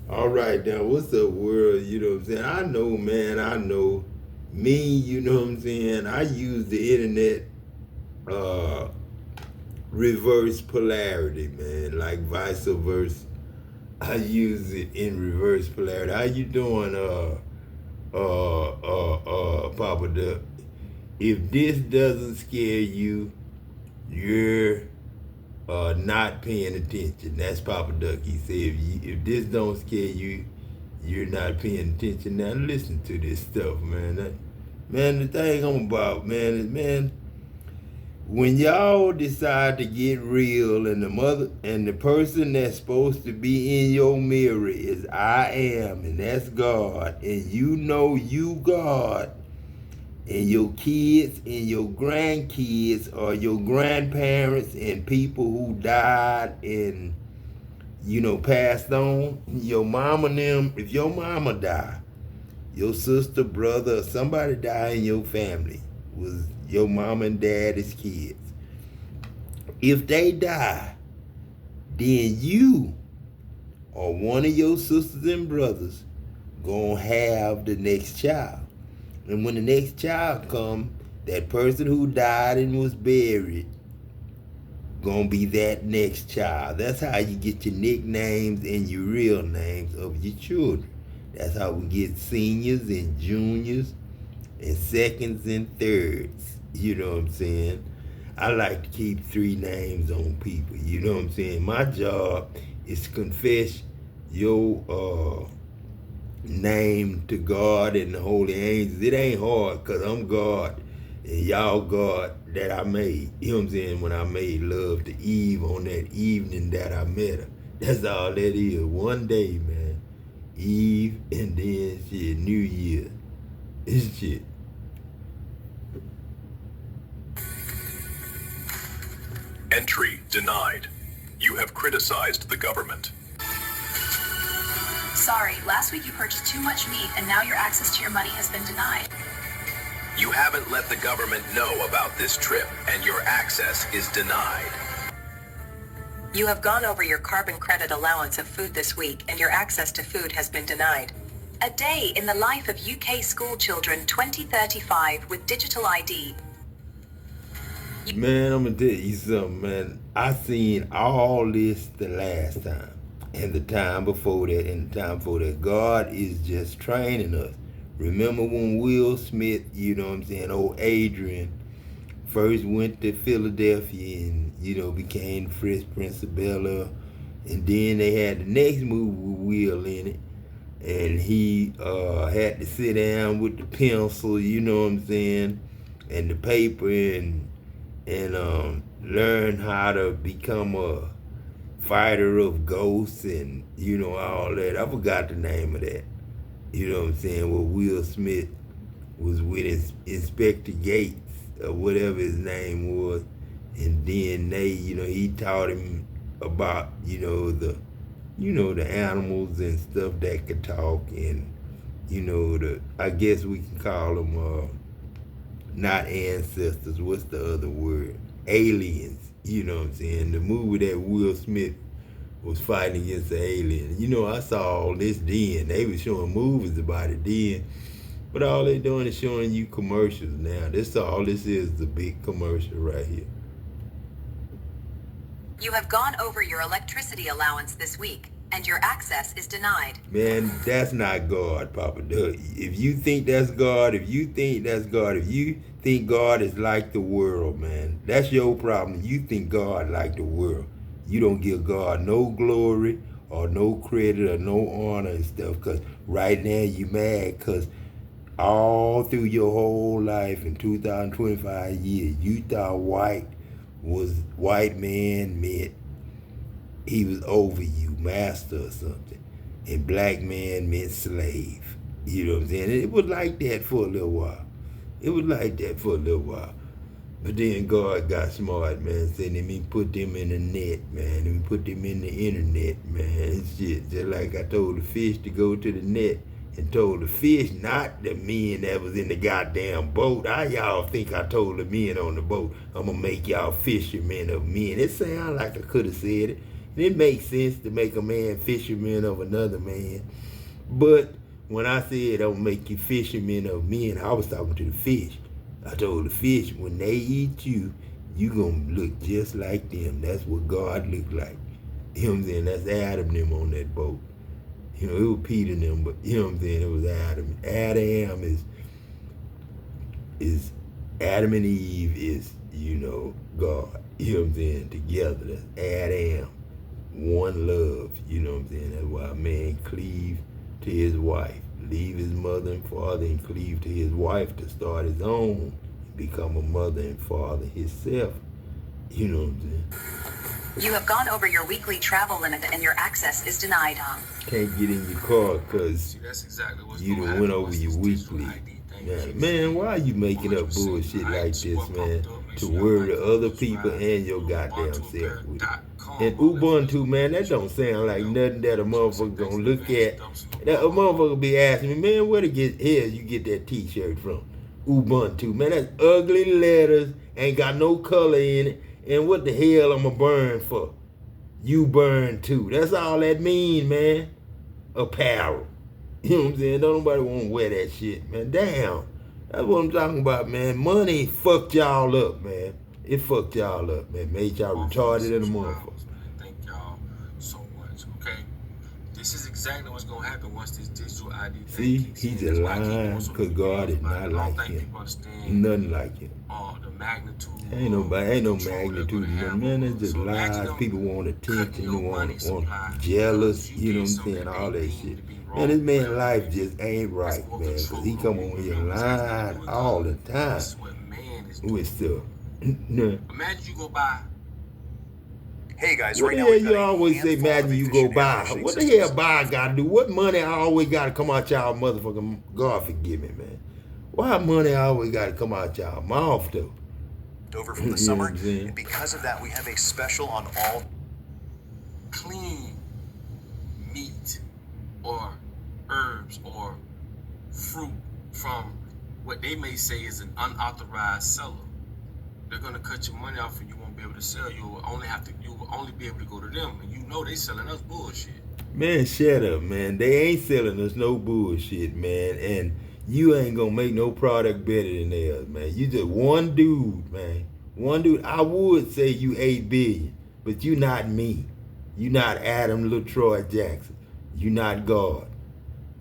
All right, now what's up, world? You know what I'm saying? I know, man. I know. Me, you know what I'm saying? I use the internet uh reverse polarity, man, like vice versa. I use it in reverse polarity. How you doing, Papa Duck? If this doesn't scare you, you're not paying attention. That's Papa Duck. He said, if this don't scare you, you're not paying attention. Now listen to this stuff, man. Man, the thing I'm about, man, is man, when y'all decide to get real and the person that's supposed to be in your mirror is I am, and that's God, and you know you God, and your kids and your grandkids or your grandparents and people who died and passed on, your mama and them, if your mama die, your sister, brother, or somebody die in your family, was your mama and daddy's kids. If they die, then you or one of your sisters and brothers gonna have the next child. And when the next child come, that person who died and was buried gonna be that next child. That's how you get your nicknames and your real names of your children. That's how we get seniors and juniors and seconds and thirds. You know what I'm saying? I like to keep three names on people. You know what I'm saying? My job is to confess your name to God and the holy angels. It ain't hard because I'm God and y'all God that I made. You know what I'm saying? When I made love to Eve on that evening that I met her. That's all that is. One day, man. Eve and then shit, New Year. It's shit. Entry denied. You have criticized the government. Sorry, last week you purchased too much meat and now your access to your money has been denied. You haven't let the government know about this trip and your access is denied. You have gone over your carbon credit allowance of food this week and your access to food has been denied. A day in the life of UK school children 2035 with digital ID. Man, I'm gonna tell you something, man. I seen all this the last time, and the time before that, and the time before that. God is just training us. Remember when Will Smith, you know what I'm saying, old Adrian, first went to Philadelphia and, became the Fresh Prince of Bel-Air, and then they had the next movie with Will in it, and he had to sit down with the pencil, you know what I'm saying, and the paper and learn how to become a fighter of ghosts and, all that. I forgot the name of that. You know what I'm saying? Well, Will Smith was with Inspector Gates or whatever his name was. And then he taught him about, the animals and stuff that could talk and, I guess we can call them, not ancestors, what's the other word? Aliens, you know what I'm saying? The movie that Will Smith was fighting against the aliens. I saw all this then. They were showing movies about it then. But all they doing is showing you commercials now. All this is the big commercial right here. You have gone over your electricity allowance this week and your access is denied. Man, that's not God, Papa Duck. If you think that's God, if you think God is like the world, man, that's your problem. You think God like the world. You don't give God no glory or no credit or no honor and stuff, because right now you mad because all through your whole life in 2025 years, you thought white man meant he was over you, master or something. And black man meant slave. You know what I'm saying? It was like that for a little while. But then God got smart, man. Said, let me put them in the net, man. Let me put them in the internet, man. And shit. Just like I told the fish to go to the net and told the fish, not the men that was in the goddamn boat. How y'all think I told the men on the boat, I'm going to make y'all fishermen of men? It sound like I could have said it. It makes sense to make a man fisherman of another man. But when I said don't make you fishermen of men, I was talking to the fish. I told the fish, when they eat you, you gonna look just like them. That's what God looked like. You know what I'm saying? That's Adam and them on that boat. You know, it was Peter and them, but you know what I'm saying? It was Adam. Adam is Adam and Eve is, you know, God. You know what I'm saying? Together. That's Adam. One love. You know what I'm saying? That's why a man cleave to his wife. Leave his mother and father and cleave to his wife to start his own. Become a mother and father himself. You know what I'm saying? You have gone over your weekly travel limit and your access is denied. Can't get in your car because exactly you done went over your weekly. Man, why are you making up bullshit like this, man? To worry other people and your goddamn self with it. And Ubuntu, man, that don't sound like nothing that a motherfucker gonna look at. That a motherfucker be asking me, man, where the hell you get that t-shirt from? Ubuntu, man, that's ugly letters, ain't got no color in it, and what the hell I'ma burn for? You burn too. That's all that mean, man. Apparel. You know what I'm saying? Don't nobody want to wear that shit, man. Damn. That's what I'm talking about, man. Money fucked y'all up, man. It fucked y'all up, man. Made y'all retarded in the motherfucker. Thank y'all so much, okay? This is exactly what's going to happen once this digital ID thing See, kicks in. he's just lying because God is not like him. Nothing like him. The magnitude. Ain't no magnitude in them, man. It's just lies. People want attention, they want jealous, you know what I'm saying? All that shit. Man, this man's life just ain't right, man, because he come on here lying all the time with stuff. Imagine you go by. Hey guys, What right the now hell you always say, imagine you go by? What the hell buy gotta do? What money always gotta come out y'all motherfucking, God forgive me, man. Why money always gotta come out y'all mouth though? over from the summer, and because of that, we have a special on all clean meat or herbs or fruit from what they may say is an unauthorized seller. They're gonna cut your money off and you won't be able to sell. You will only be able to go to them, and you know they selling us bullshit. Man, shut up, man. They ain't selling us no bullshit, man. And you ain't gonna make no product better than theirs, man. You just one dude, man. One dude. I would say you 8 billion, but you not me. You not Adam LaTroy Jackson. You not God.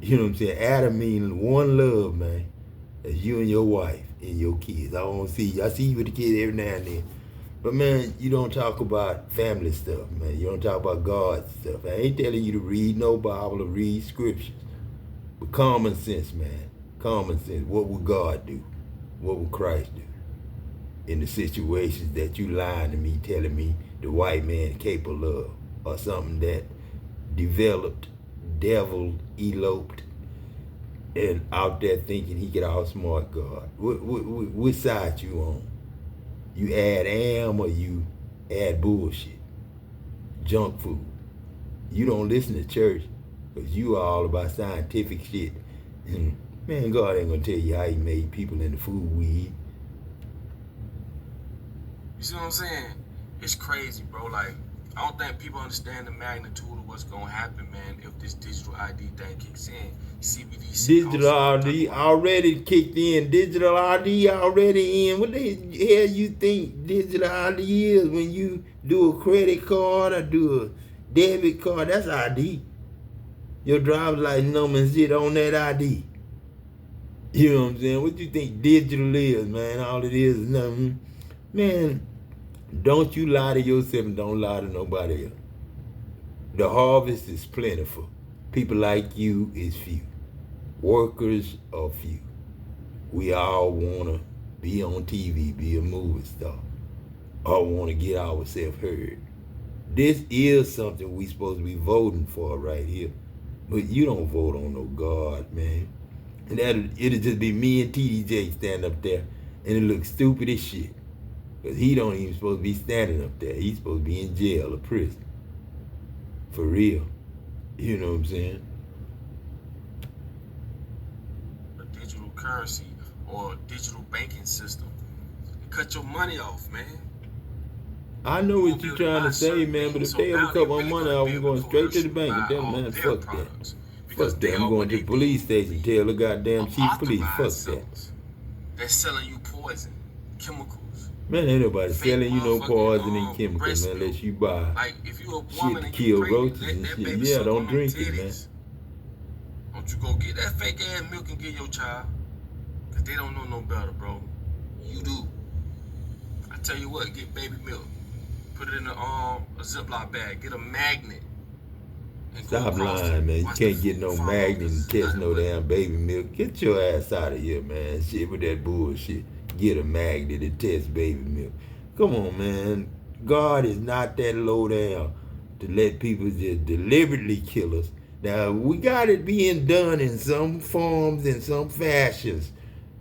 You know what I'm saying? Adam means one love, man. That's you and your wife and your kids. I don't see you. I see you with the kids every now and then. But man, you don't talk about family stuff, man. You don't talk about God stuff. I ain't telling you to read no Bible or read scriptures. But common sense, man. Common sense. What would God do? What would Christ do? In the situations that you lying to me, telling me the white man capable of, or something that developed, devil eloped, and out there thinking he could outsmart God. Which side you on? You add am or you add bullshit, junk food. You don't listen to church because you are all about scientific shit. And man, God ain't gonna tell you how he made people in the food we eat. You see what I'm saying? It's crazy, bro. Like, I don't think people understand the magnitude of what's gonna happen, man, if this digital ID thing kicks in. CBDC. Digital ID already kicked in. Digital ID already in. What the hell you think digital ID is when you do a credit card or do a debit card? That's ID. Your driver's license number and shit on that ID. You know what I'm saying? What you think digital is, man? All it is nothing. Man, don't you lie to yourself and don't lie to nobody else. The harvest is plentiful. People like you is few. Workers are few. We all want to be on TV, be a movie star, or want to get ourselves heard. This is something we supposed to be voting for right here. But you don't vote on no God, man. And it'll just be me and TDJ stand up there, and it looks stupid as shit. Because he don't even supposed to be standing up there. He's supposed to be in jail or prison. For real. You know what I'm saying? A digital currency or digital banking system. Cut your money off, man. I know what you're trying to say, man, but if they ever cut my money off, I'm going straight to the bank and tell them, man, fuck that. Fuck that. I'm going to the police station, tell the goddamn chief police, fuck that. They're selling you poison, chemicals. Man, ain't nobody selling you no poison and chemicals, man, unless you buy like, if you a shit woman to and kill you roaches and shit. Yeah, don't drink it, man. Don't you go get that fake ass milk and give your child. Cause they don't know no better, bro. You do. I tell you what, get baby milk. Put it in a Ziploc bag. Get a magnet. Stop lying, man. You can't get no magnet and test no damn baby milk. Get your ass out of here, man. Shit with that bullshit. Get a magnet and test baby milk. Come on, man. God is not that low down to let people just deliberately kill us. Now, we got it being done in some forms and some fashions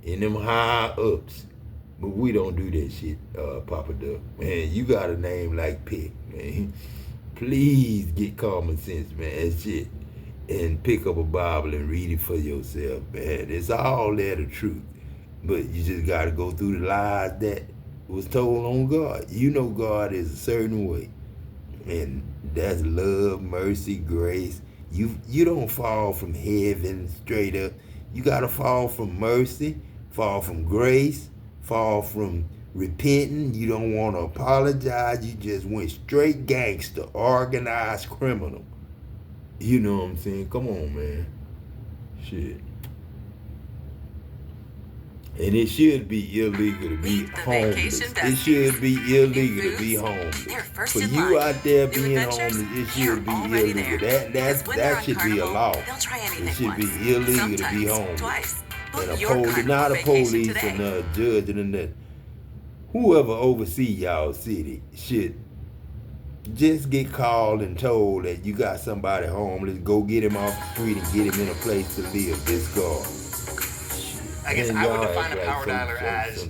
in them high ups. But we don't do that shit, Papa Duck. Man, you got a name like Pick, man. Please get common sense, man. Shit. And pick up a Bible and read it for yourself, man. It's all there, the truth. But you just got to go through the lies that was told on God. You know God is a certain way. And that's love, mercy, grace. You don't fall from heaven straight up. You got to fall from mercy, fall from grace, fall from repenting. You don't want to apologize. You just went straight gangster, organized criminal. You know what I'm saying? Come on, man. Shit. And it should be illegal to be homeless. It should be illegal to be homeless. For you out there being homeless, it should be illegal. That should be a law. It should be illegal to be homeless. And not a police and a judge and that. Whoever oversee y'all city should just get called and told that you got somebody homeless. Go get him off the street and get him in a place to live. This God. I guess I would define a power dialer as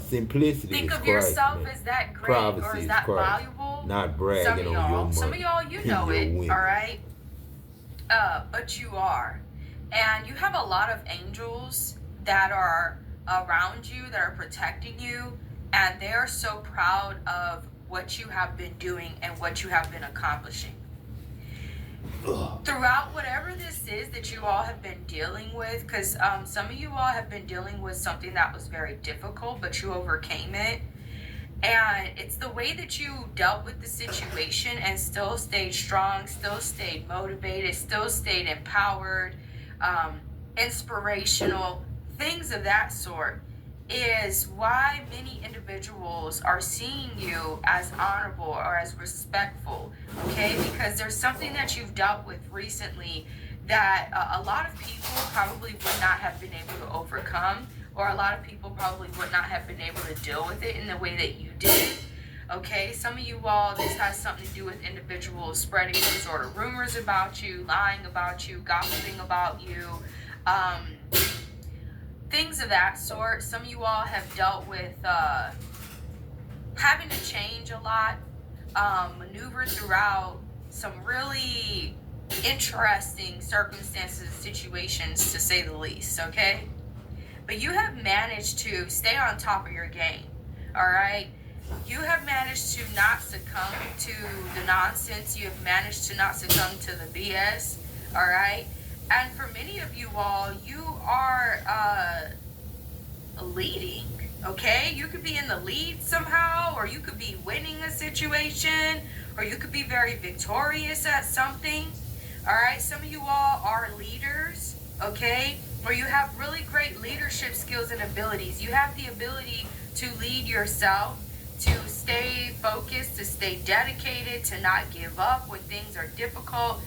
simplicity. Think is of Christ, yourself man. as that great Privacy or is is that Christ. valuable. Not bragging on your money. Some of y'all, you know Your it, women. all right? But you are. And you have a lot of angels that are around you, that are protecting you, and they're so proud of what you have been doing and what you have been accomplishing. Throughout whatever this is that you all have been dealing with, because some of you all have been dealing with something that was very difficult, but you overcame it. And it's the way that you dealt with the situation and still stayed strong, still stayed motivated, still stayed empowered, inspirational, things of that sort, is why many individuals are seeing you as honorable or as respectful, okay? Because there's something that you've dealt with recently that a lot of people probably would not have been able to overcome, or a lot of people probably would not have been able to deal with it in the way that you did. Okay, some of you all, this has something to do with individuals spreading some sort of rumors about you, lying about you, gossiping about you, things of that sort. Some of you all have dealt with having to change a lot, maneuver throughout some really interesting circumstances and situations, to say the least, okay? But you have managed to stay on top of your game, all right? You have managed to not succumb to the nonsense. You have managed to not succumb to the BS, all right? And for many of you all, you are leading, okay? You could be in the lead somehow, or you could be winning a situation, or you could be very victorious at something, all right? Some of you all are leaders, okay? Or you have really great leadership skills and abilities. You have the ability to lead yourself, to stay focused, to stay dedicated, to not give up when things are difficult.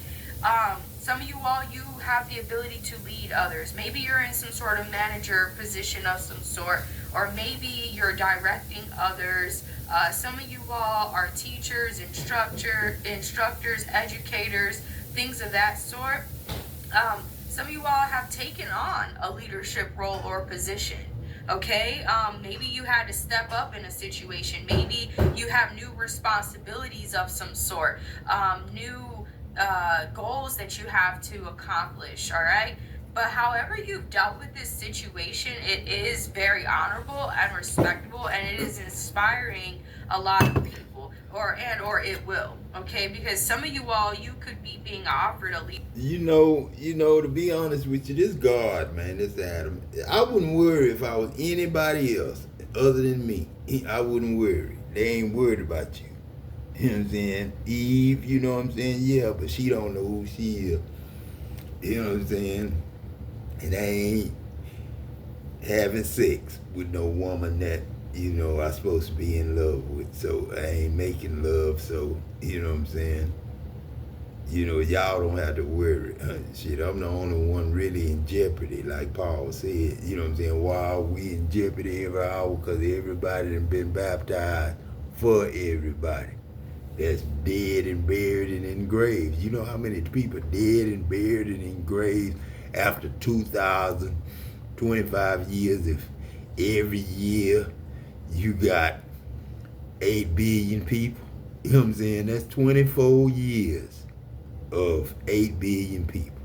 Some of you all, you have the ability to lead others. Maybe you're in some sort of manager position of some sort, or maybe you're directing others. Some of you all are teachers, instructors, educators, things of that sort. Some of you all have taken on a leadership role or position. Okay, maybe you had to step up in a situation. Maybe you have new responsibilities of some sort, new goals that you have to accomplish, all right? But however you've dealt with this situation, it is very honorable and respectable, and it is inspiring a lot of people, or it will, okay? Because some of you all, you could be being offered a lead. You know, to be honest with you, this God, man, this Adam, I wouldn't worry if I was anybody else other than me. I wouldn't worry. They ain't worried about you. You know what I'm saying? Eve, you know what I'm saying? Yeah, but she don't know who she is. You know what I'm saying? And I ain't having sex with no woman that, you know, I'm supposed to be in love with. So I ain't making love, so, you know what I'm saying? You know, y'all don't have to worry. Shit, I'm the only one really in jeopardy, like Paul said. You know what I'm saying? Why are we in jeopardy every hour? Because everybody done been baptized for everybody that's dead and buried and in graves. You know how many people dead and buried and in graves after 2,025 years? If every year you got 8 billion people, you know what I'm saying? That's 24 years of 8 billion people,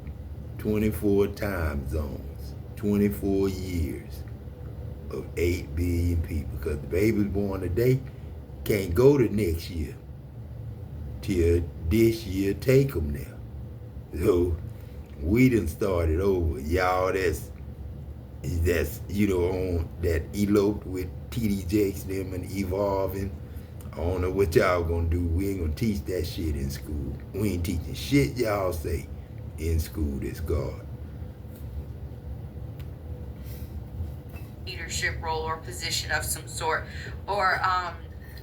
24 time zones, 24 years of 8 billion people. Because the babies born today can't go to next year. Till this year take them there. So we done started over. Y'all that's you know, on that eloped with TD Jakes them and evolving. I don't know what y'all gonna do. We ain't gonna teach that shit in school. We ain't teaching shit y'all say in school. This God. Leadership role or position of some sort, or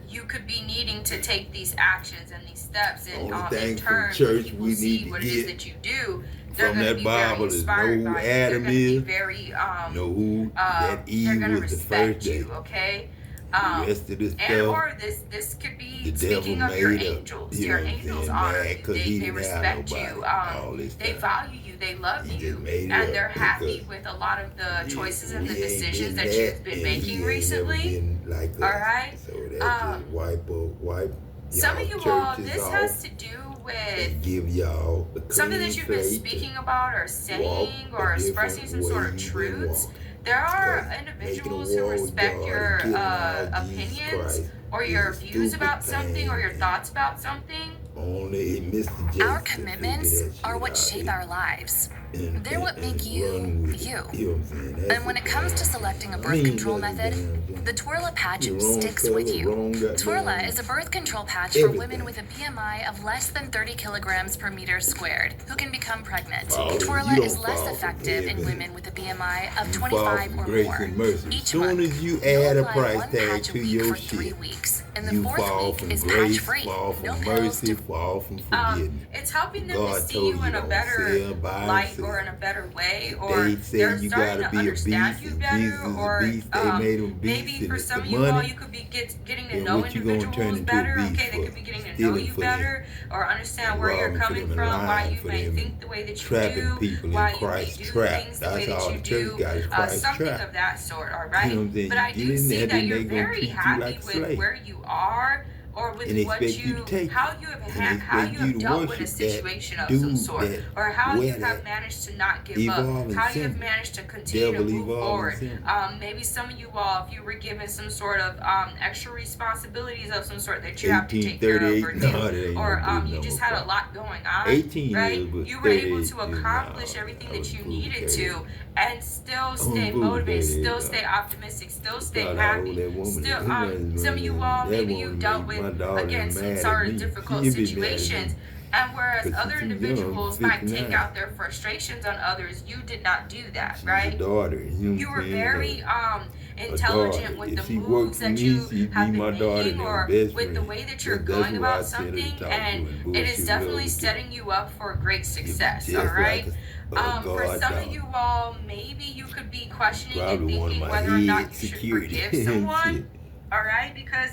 you could be needing to take these actions and these steps, and in turn, church people we see need what to it is get that you do. They're from going to that be Bible very is know inspired who by you. Adam They're going to is, be very know who that Eve they're going to was the respect first day. you, okay? The rest of this And stuff, or this could be the speaking devil of your made up. angels. You Your know what I'm angels saying? honor Mad you. 'cause he They didn't have respect nobody you. all this They time. value you. They love He you. just made it And up they're happy because with a lot of the choices and the we ain't decisions been that you've been and making he ain't recently. Never been like us. All right? So that just wipe Some of y'all you all, churches this off has to do and with give y'all a something clean that you've been slate speaking about or walk saying a or expressing different some way sort of you've been truths. walking. There are Because individuals making a who war with respect God your and killing our Jesus opinions Christ or is your a views stupid about something or your thing. thoughts about something. Only Mr. Jakes Our can figure commitments that shit are what out shape and- our lives. and- They're what and make you, run with it. you. You know what I'm saying? That's And when a it comes to damn selecting a shame. birth control that's a method, damn shame. the Twirla patch The wrong sticks color, with you. wrong goddamn- Twirla is a birth control patch for Everything. women with a BMI of less than 30 kilograms per meter squared who can become pregnant. Follow. You Twirla don't is less fall from effective in heaven. women with a BMI of You fall 25 from or grace more. and mercy. As Each soon month, as you you'll add a apply price one tag patch a to week your for 3 shit, weeks. And the you 4th fall week from is grace, patch-free. fall from No pills mercy, to fall from forgiveness. It's helping them to God see told you in a don't better sell, buy, and light sell. or in a better way, or They say they're you starting gotta to be a understand beast, you and better, Jesus is or a beast. They made him beast, maybe and for it's some the of you all, money. you could be getting to Then know what you gonna turn individuals into a better. beast Okay, they for? could be getting to know Stealing you for them. better, or understand And where you're robbing for coming them and from, why lying you for may them think and the way that you trapping do, people in why you may Christ's do trap. things the That's way that all you the church do, got is Christ's something trap. of that sort. All right, You know what I'm saying? but I You do get in see there, that then you're they gonna very treat you happy like a with slave. where you are, or with And what expect you to take how it. you have And how you expect have you to dealt with a worship situation that of some dude sort, that or how you wear have that managed to not give up, evolving how you have symbol. managed to continue to Devil move evolving forward. symbol. Maybe some of you all, if you were given some sort of extra responsibilities of some sort that you have to take care of or 1838, do, no, it ain't or no good you just number. had a lot going on, 18 right? years, but You were able 38 to is accomplish now. everything I that was you fool needed 38. to, and still fool stay motivated, 38, still stay optimistic, still stay Thought I owed happy, that woman. still That some of you woman- all, that maybe woman you dealt made my with, daughter again, some mad sort at of me. difficult She'd be mad at me. situations. And whereas 'Cause other she's young, individuals might take 59. out their frustrations on others, you did not do that, She's right? a daughter. You know You what were I'm saying? very A intelligent daughter. with If the she worked moves for that me, you she'd have be been my daughter making, and or best with the friend. way that you're That's going who I about tell her to something, talk to and and it bullshit is definitely over to. setting you up for great success, Just all right? like a For guard some dog. of you all, maybe you could be questioning and Probably one of thinking my whether or not head you should security forgive and someone, shit. all right? Because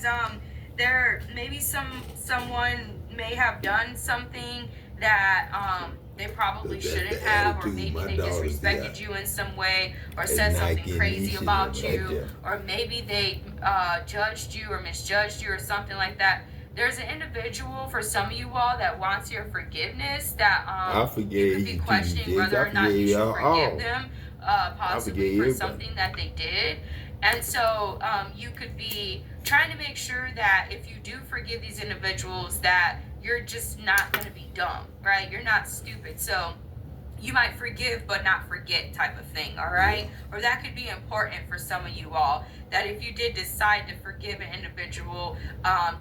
there maybe someone may have done something that they probably That's shouldn't the have, or attitude maybe my they daughters disrespected got. you in some way, or That's said Nike something and crazy Nissan about right you, there. or maybe they judged you or misjudged you or something like that. There's an individual for some of you all that wants your forgiveness, that I you forgave could be you too, questioning Jakes. whether I or not you forgave should y'all forgive all. them, I possibly forgave for everybody. something that they did. And so you could be trying to make sure that if you do forgive these individuals, that you're just not going to be dumb, right? You're not stupid. So you might forgive but not forget type of thing, all right? Or that could be important for some of you all, that if you did decide to forgive an individual,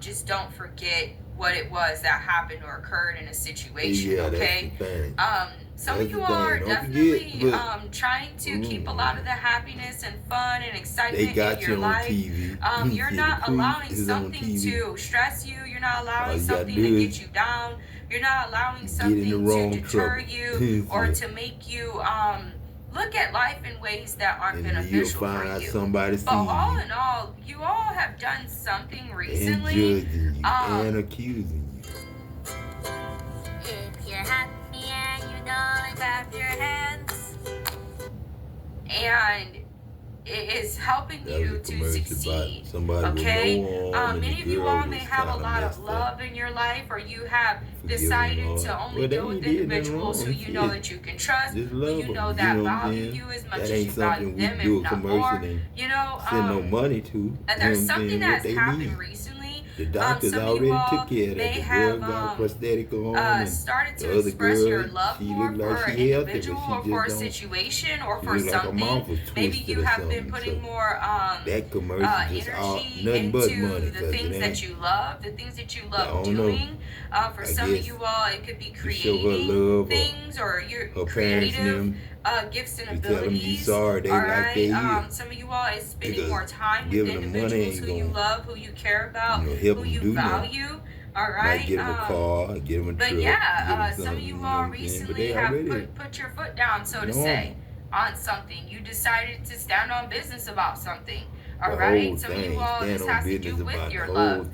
just don't forget what it was that happened or occurred in a situation, okay? Some of you all are definitely trying to keep a lot of the happiness and fun and excitement in your life. You're not allowing something to stress you. You're not allowing something to get you down. You're not allowing something to deter you or to make you look at life in ways that aren't beneficial for you. But all in all, you all have done something recently. And accusing you. If you're happy and you don't clap your hands, and it is helping you to succeed. Okay? Many of you all may have a lot of love in your life, or you have decided to only deal with individuals who you know that you can trust, who you know that value you as much as you value them, if not more. You know, send no money to. And there's something that's happened recently. The doctors already took care of that. The girl got prosthetic on, started to express your love more for an individual or for a situation or for something. Maybe you have been putting more energy into the things that you love, the things that you love doing. For some of you all, it could be creating things, or you're creative gifts and abilities. Alright, some of you all is spending more time with individuals who you love, who you care about, who you value. Alright, get them a car, get them a truck. But yeah, some of you all recently have put your foot down, so to say, on something. You decided to stand on business about something. All right, some of you all, this has to do with your love.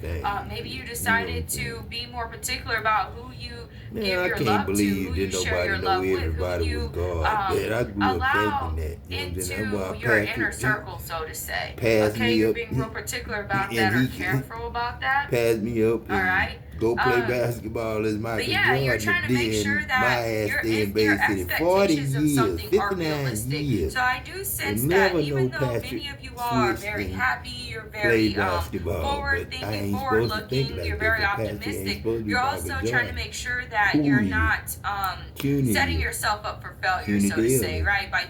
Maybe you decided to be more particular about who you give your love to, who you share your love with, who you allow into your inner circle, so to say. Okay, you're being real particular about that, or careful about that. Pass me up. All right. Go play basketball as Michael But yeah, you're trying to make sure that your expectations of something are realistic. So I do sense that even though many of you all are very happy, you're very forward-thinking, forward-looking, you're very optimistic, you're also trying to make sure that you're not setting yourself up for failure, so to say, right? By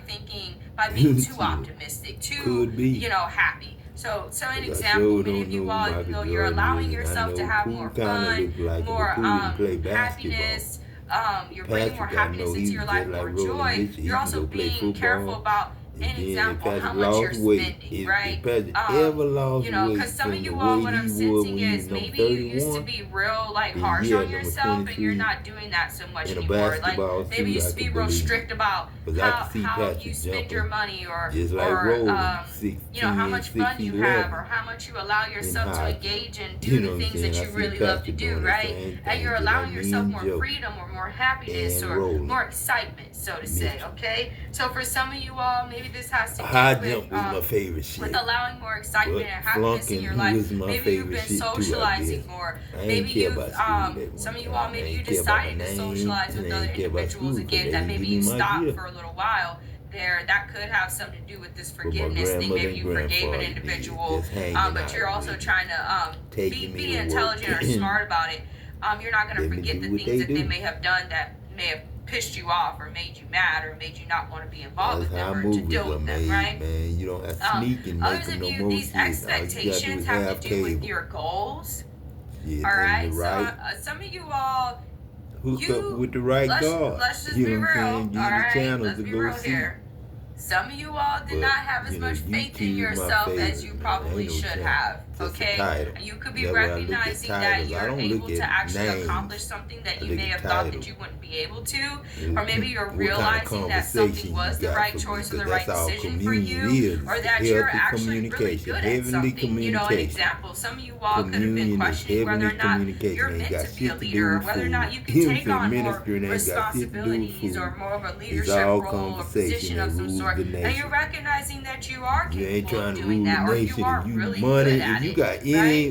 being too optimistic, too, happy. So an example, many of you all, even though you're allowing yourself to have more fun, more happiness, you're bringing more happiness into your life, more joy, you're also being careful about, an example, how much you're spending, right? Because some of you all, what I'm sensing is maybe you used to be real, harsh on yourself, and you're not doing that so much anymore. Maybe you used to be real strict about how you spend your money, or how much fun you have, or how much you allow yourself to engage and do the things that you really love to do, right? And you're allowing yourself more freedom, or more happiness, or more excitement, so to say, okay? So for some of you all, maybe this has to do with allowing more excitement and happiness in your life. Maybe you've been socializing more. Maybe some of you all, maybe you decided to socialize with other individuals again, that maybe you stopped for a little while there. That could have something to do with this forgiveness thing. Maybe you forgave an individual, but you're also trying to be intelligent or smart about it. You're not going to forget the things that they may have done that may have pissed you off, or made you mad, or made you not want to be involved with them, or to deal with them, right? Man, you don't have to sneak and make them no more. These expectations have to do with your goals. All right, so some of you all hooked up with the right God. Let's just be real. All right, let's be real here. Some of you all did not have as much faith in yourself as you probably should have, okay? And you could be recognizing that you're able to actually accomplish something that you may have thought that you wouldn't be able to, or maybe you're realizing that something was the right choice or the right decision for you, or that you're actually really good at something. An example, some of you all could have been questioning whether or not you're meant to be a leader, or whether or not you can take on more responsibilities, or more of a leadership role or position of some sort. And you're recognizing that you are capable of doing that, or you are really good at it. You got any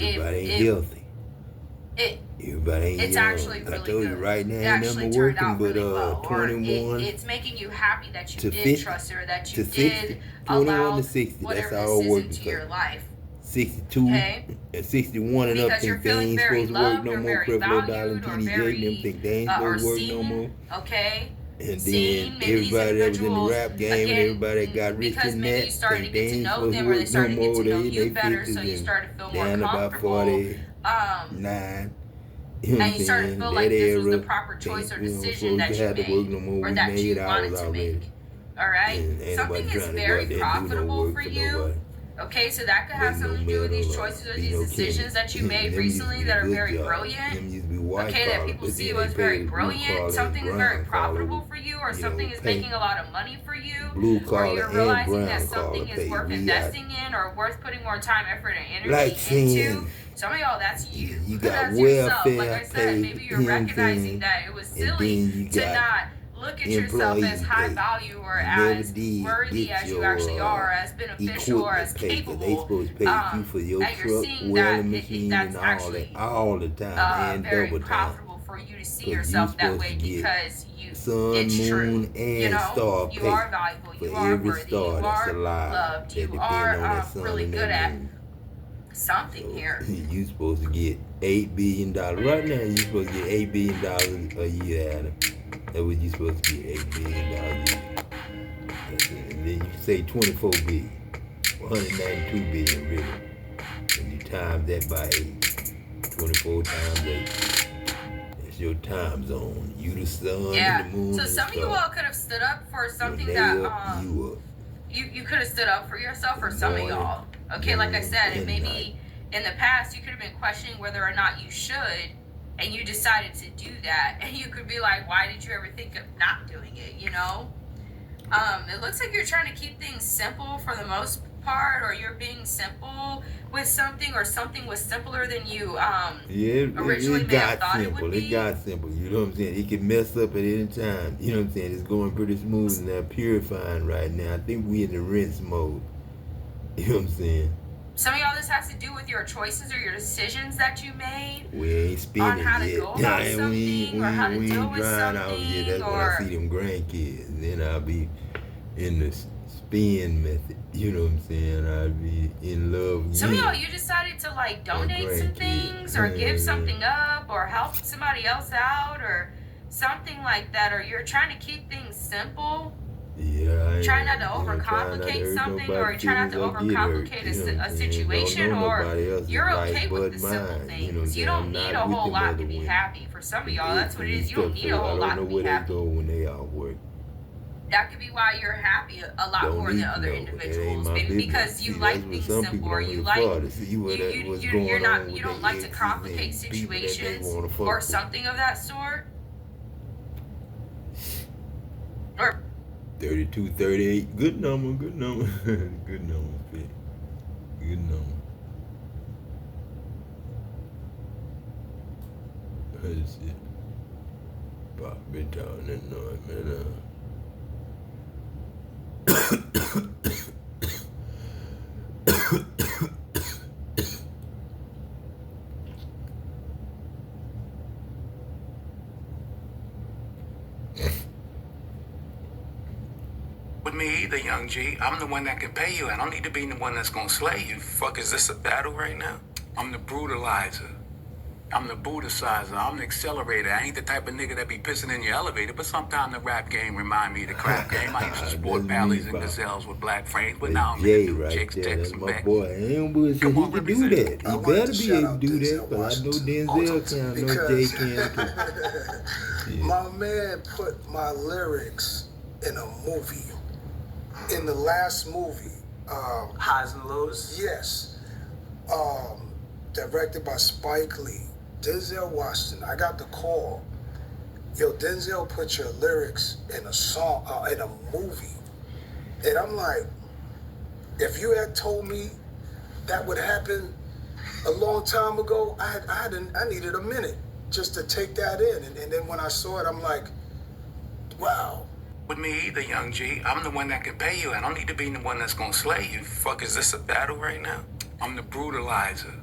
Everybody ain't healthy. Everybody ain't it's young. actually really I told you good. right now, It ain't actually nothing turned working out but really well. Or 21 it's making you happy that you to did 50 trust her, that to you 60. did 21 allow to 60. That's whatever all this is working into for your life. 62 Okay? and 61 and up Because you're think they feeling ain't very supposed to work loved no or more. very Creflo Dollar valued and or TD Jakes them very think they ain't or supposed to work no seen, more. okay? And seeing then maybe these everybody that was in the individuals, rap game and again, everybody that got rich because in maybe that, you started to get to ain't know supposed to them, or they work no started to get more. to know They you in their better, 50s so you and started to feel more down about comfortable. 49. You know what And I'm you started to saying? feel That like this was the era, proper choice or we don't decision that supposed you to have to work made, no more. or We that made you ours wanted to already. make. All right? Ain't Something nobody is trying to go very out there and do no profitable work for for you. nobody. Okay, so that could have Make no something to do with these metal or choices or be these no decisions that you made Them used to recently be that the are good very jobs. brilliant. Them used to be white Okay, that collar, people but see then you they as very paid blue brilliant. collar Something and is very brown collar profitable with, for you, or you something know, is pay. making a lot of money for you, Blue or collar you're and realizing that brown something collar is pay. worth We got investing in or worth putting more time, effort, and like energy into. saying Some of y'all, that's you. you got That's yourself. Like welfare I said, pay, maybe you're you know what I'm recognizing saying? that it was And silly then you to got not look at yourself as employee high pay. value or You never as did worthy get as you your actually are, as beneficial or as equipment pay, 'cause they capable. supposed to pay you for your And you're truck, seeing welding that machine, that's and actually all the time, and very double time. profitable for you to see 'Cause you yourself that supposed way to get because you sun, it's true. moon, and You know, star you pay are valuable, for you are every worthy, star you that's are alive loved, that you depend are on that sun really and good that at moon. something So here. you supposed to get $8 billion. Right now you supposed to get $8 billion a year out of it. That's what you supposed to get, $8 billion a year. And then you say 24 billion, 192 billion really. And you times that by 8, 24 times 8. That's your time zone. You the sun Yeah. and the moon So and the some of you stars. all could have stood up for something When that they up, you up. you could have stood up for yourself, for some of Morning, y'all. Okay, like I noon, said, and and maybe night. in the past you could have been questioning whether or not you should, and you decided to do that, and you could be like, why did you ever think of not doing it, you know? It looks like you're trying to keep things simple for the most part, or you're being simple with something, or something was simpler than you originally it may have got thought it simple. would be. It got simple. You know what I'm saying? It can mess up at any time. You know what I'm saying? It's going pretty smooth and they're purifying right now. I think we in the rinse mode. You know what I'm saying? Some of y'all, this has to do with your choices or your decisions that you made We ain't spinning on how to yet. go about we something, or how to we deal ain't with drying out yet. something, That's when I or see them grandkids. Then I'll be in the spin method. You know what I'm saying? I'll be in love. some of y'all, you decided to like donate some grandkids. things, or give something up, or help somebody else out, or something like that, or you're trying to keep things simple. Yeah, Try not to overcomplicate something, or try not to overcomplicate a situation, or you're okay with the simple things. You don't need a whole lot to be happy. For some of y'all, that's what it is. You don't need a whole lot to be happy. When they all work. That could be why you're happy a lot more than other individuals. Maybe because you like things simple, or you like you don't like to complicate situations or something of that sort. Or 32, 38, good number, good number, good number, Fit. Good number. That's it. Pop it down that noise, man. With me either, young G. I'm the one that can pay you. I don't need to be the one that's gonna slay you. Fuck, is this a battle right now? I'm the brutalizer. I'm the Buddhicizer. I'm the accelerator. I ain't the type of nigga that be pissing in your elevator, but sometimes the rap game remind me of the crap game. I used to sport valleys and gazelles with black frames, but now I'm in the new chicks, text and back. Boy, ain't bullshit. He can do that. He better be able to do that, but I know Denzel can, I know Jay can too. Yeah. My man put my lyrics in a movie. In the last movie. Highs and Lows? Yes. Directed by Spike Lee. Denzel Washington. I got the call. Yo, Denzel put your lyrics in a song, in a movie. And I'm like, if you had told me that would happen a long time ago, I needed a minute just to take that in. And then when I saw it, I'm like, wow. With me either, young G. I'm the one that can pay you. I don't need to be the one that's gonna slay you. Fuck, is this a battle right now? I'm the brutalizer.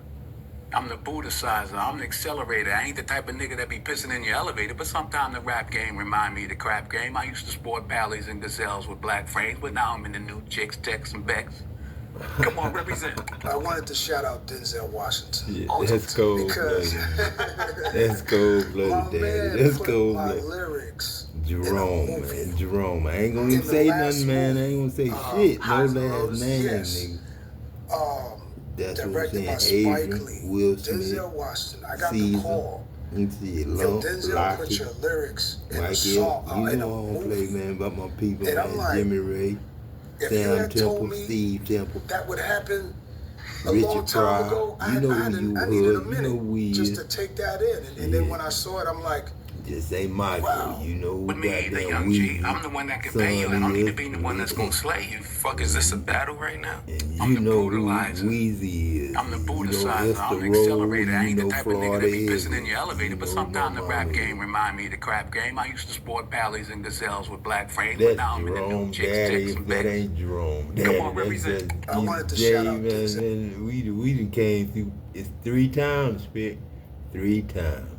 I'm the Buddhicizer. I'm the accelerator. I ain't the type of nigga that be pissing in your elevator, but sometimes the rap game remind me of the crap game. I used to sport valleys and gazelles with black frames, but now I'm in the new chicks, texts, and becks. Come on, represent. I wanted to shout out Denzel Washington. Yeah, that's cold, because that's cold blooded, my daddy. man That's put cold my blooded. lyrics Jerome, man. Jerome. I ain't gonna even say nothing, man. I ain't gonna say shit. No last name, nigga. That's what I'm saying. Adrian, Will Smith, Denzel Washington. I got the Caesar. call. You see it, Yo, Long, Denzel put your lyrics in a song, you in a know I don't play, movie. man, about my people, And man. I'm like, Jimmy Ray, if you Sam had Temple, told me Steve Temple, that would happen a Richard long time Pryor. ago, I You know needed who a you minute was. You know who he just is. to take that in. And then when I saw it, I'm like, just say Michael. Wow. You know who With me either, goddamn young G. Weezy I'm the one that can pay you, and I don't need to be the one that's gonna slay you. Fuck, is this a battle right now? And I'm you the know who brutalizer. Weezy is. I'm the You know Buddha-sizer. I'm the Esther accelerator. I ain't Road, the you know type of nigga Florida that be is. pissing in your elevator, but You know sometimes the my rap mama game is. remind me of the crap game. I used to sport pallies and gazelles with black frames, That's but now I'm in the Jerome new chicks, Daddy. chicks, and That bitches. ain't Jerome Come Daddy. on, That's represent. just I wanted to Jay, shout out man. Denzel. And we done came through. It's 3 times, Spick. 3 times.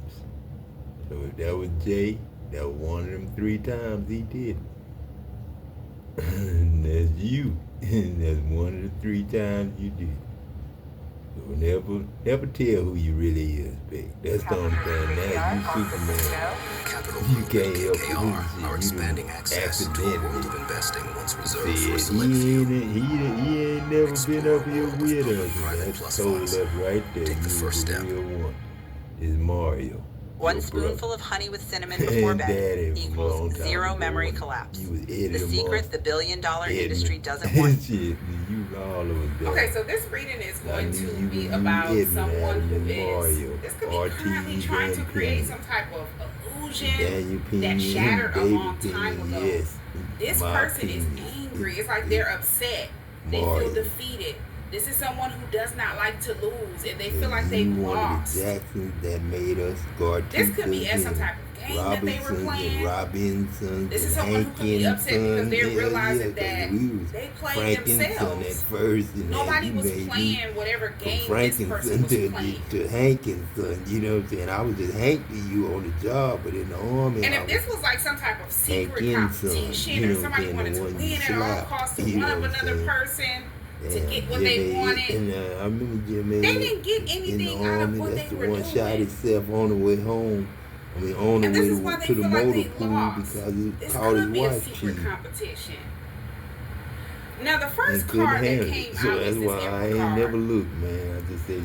So if that was Jay, that was one of them 3 times he did. And that's you. And that's one of the 3 times you did. So never tell who you really is, Big. That's the only thing. Now you Superman. You can't help it. Are expanding access to a world of investing once reserved for select He few. ain't never been up here with us. Private That's plus told funds. us right there. Take the You first was the step. real one. Is Mario. One Your spoonful brother. of honey with cinnamon before And Daddy bed from a long equals time zero ago. memory collapse. You was The Eddie secret the billion-dollar Edmund. industry doesn't want. Shit, you all of us there. Okay, so this reading is going to you be was about Edmund, someone who Mario, is, this could be RT, currently trying to Van create Penny. some type of illusion Daniel Penny, that shattered a David long time Penny, ago. yes. This My person is Penny. angry. It's like they're upset. They Mario. feel defeated. This is someone who does not like to lose, and they feel like they've one of lost. the Jacksons that made us guard This could be as some type of game that they were playing. Robinsons This is and someone who could be upset because they're Hankins, realizing yeah, that we was they played Frankenson themselves. at first, and Nobody then was you playing whatever from game this Frankenson person was playing. to Hankinson, you know what I'm saying? I was just Hank to you on the job, but in the army, And I if this was like some type of secret Hankinson, competition, you know, or somebody being wanted the to one you win at all slap, costs to you one know up what I'm another saying? person to Damn, get what they Jimmy, wanted, and I remember Jimmy. they didn't get in anything the out of army. what That's they the were one doing. shot himself on the way home. I mean, on the And way this is why they to the feel like motor they pool lost. because he This called his could be a wife secret cheating. competition. Now the And first couldn't card that handle came it. So out that's is this why I Emperor ain't card. never looked, man. I just said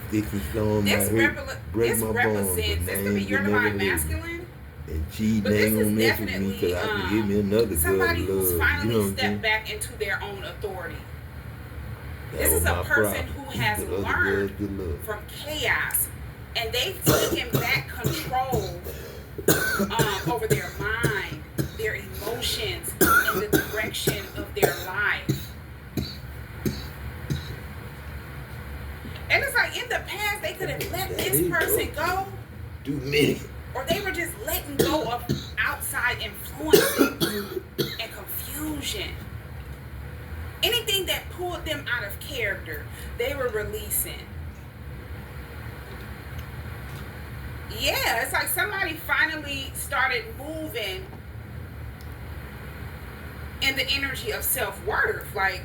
sticks and stones might This, hurt, break this my bones, represents, but this I could be ain't your never divine lived. masculine. And cheating But ain't this gonna is mess with me definitely because I can give me another somebody good who's love. finally You know what I'm stepped saying? back into their own authority. That This was is a my person problem. who has The other learned girls get love. from chaos, and they've taken back control over their mind, their emotions, and the direction of their life. And it's like in the past, they could have let this person go, Too many. or they were just letting go of outside influences and confusion. Anything that pulled them out of character, they were releasing. Yeah, it's like somebody finally started moving in the energy of self-worth. Like,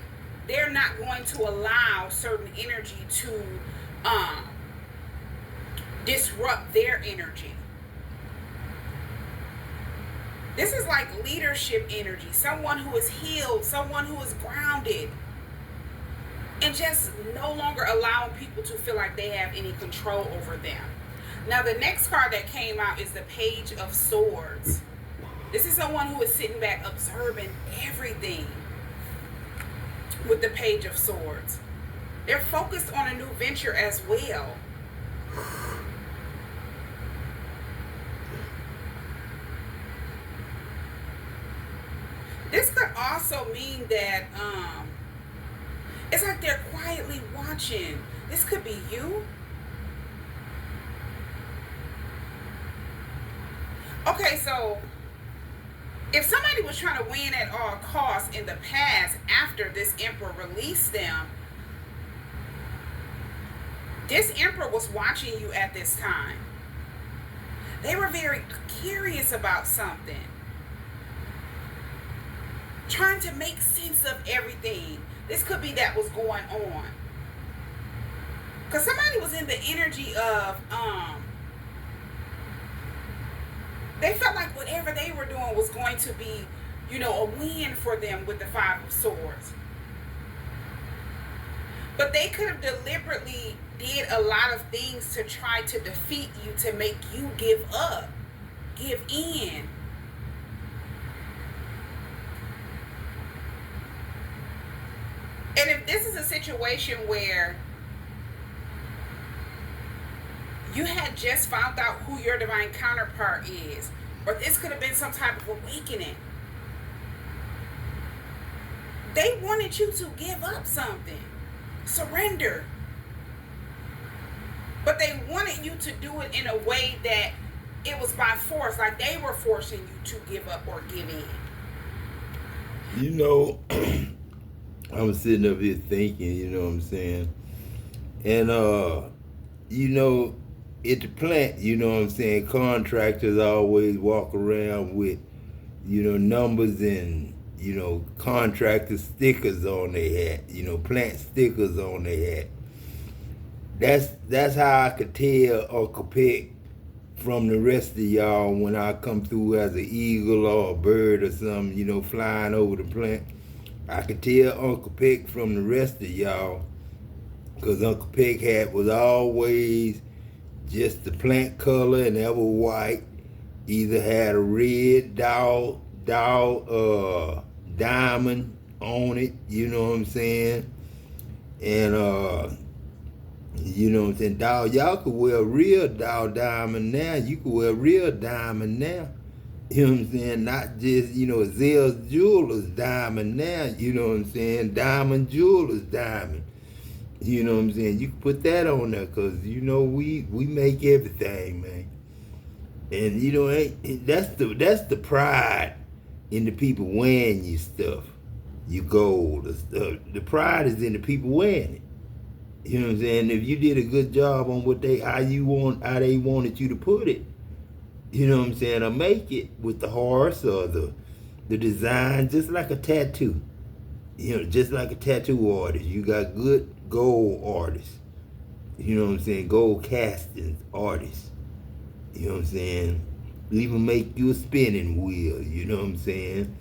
they're not going to allow certain energy to disrupt their energy. This is like leadership energy. Someone who is healed, someone who is grounded, and just no longer allowing people to feel like they have any control over them. Now, the next card that came out is the Page of Swords. This is someone who is sitting back observing everything with the Page of Swords. They're focused on a new venture as well. This could also mean that it's like they're quietly watching. This could be you. Okay, so if somebody was trying to win at all costs in the past after this emperor released them, this emperor was watching you at this time. They were very curious about something, trying to make sense of everything. This could be that was going on. Because somebody was in the energy of, they felt like whatever they were doing was going to be, you know, a win for them with the Five of Swords. But they could have deliberately did a lot of things to try to defeat you, to make you give up, give in. And if this is a situation where you had just found out who your divine counterpart is, or this could have been some type of awakening, they wanted you to give up something, surrender. But they wanted you to do it in a way that it was by force, like they were forcing you to give up or give in. You know, I was sitting up here thinking, you know what I'm saying? And, you know, at the plant, you know what I'm saying, contractors always walk around with, you know, numbers and, you know, contractor stickers on their hat, you know, plant stickers on their hat. That's how I could tell or could pick from the rest of y'all when I come through as an eagle or a bird or something, you know, flying over the plant. I could tell Uncle Peck from the rest of y'all, because Uncle Peck hat was always just the plant color and that was white. Either had a red diamond on it, you know what I'm saying? And you know what I'm saying, dog, y'all could wear a real dog diamond now. You could wear a real diamond now. You know what I'm saying? Not just, you know, Zell's Jewelers diamond now. You know what I'm saying? Diamond Jewelers diamond. You know what I'm saying? You can put that on there because, you know, we make everything, man. And, you know, that's the pride in the people wearing your stuff, your gold. The pride is in the people wearing it. You know what I'm saying? If you did a good job on how they wanted you to put it, you know what I'm saying, or make it with the horse or the design, just like a tattoo. You know, just like a tattoo artist. You got good gold artists. You know what I'm saying? Gold casting artists. You know what I'm saying? Even make you a spinning wheel. You know what I'm saying?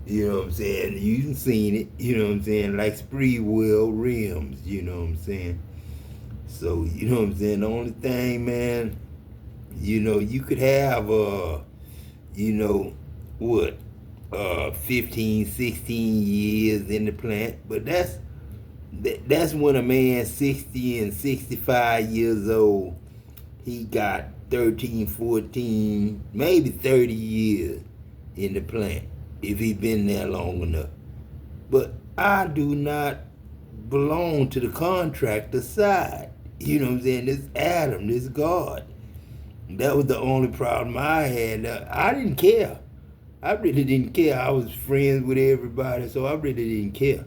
You know what I'm saying? You've seen it. You know what I'm saying? Like spree wheel rims. You know what I'm saying? So, you know what I'm saying? The only thing, man, you know, you could have, you know, 15, 16 years in the plant, but that's when a man 60 and 65 years old, he got 13, 14, maybe 30 years in the plant, if he been there long enough. But I do not belong to the contractor side. You know what I'm saying? This Adam, this God. That was the only problem I had. I didn't care. I really didn't care. I was friends with everybody, so I really didn't care.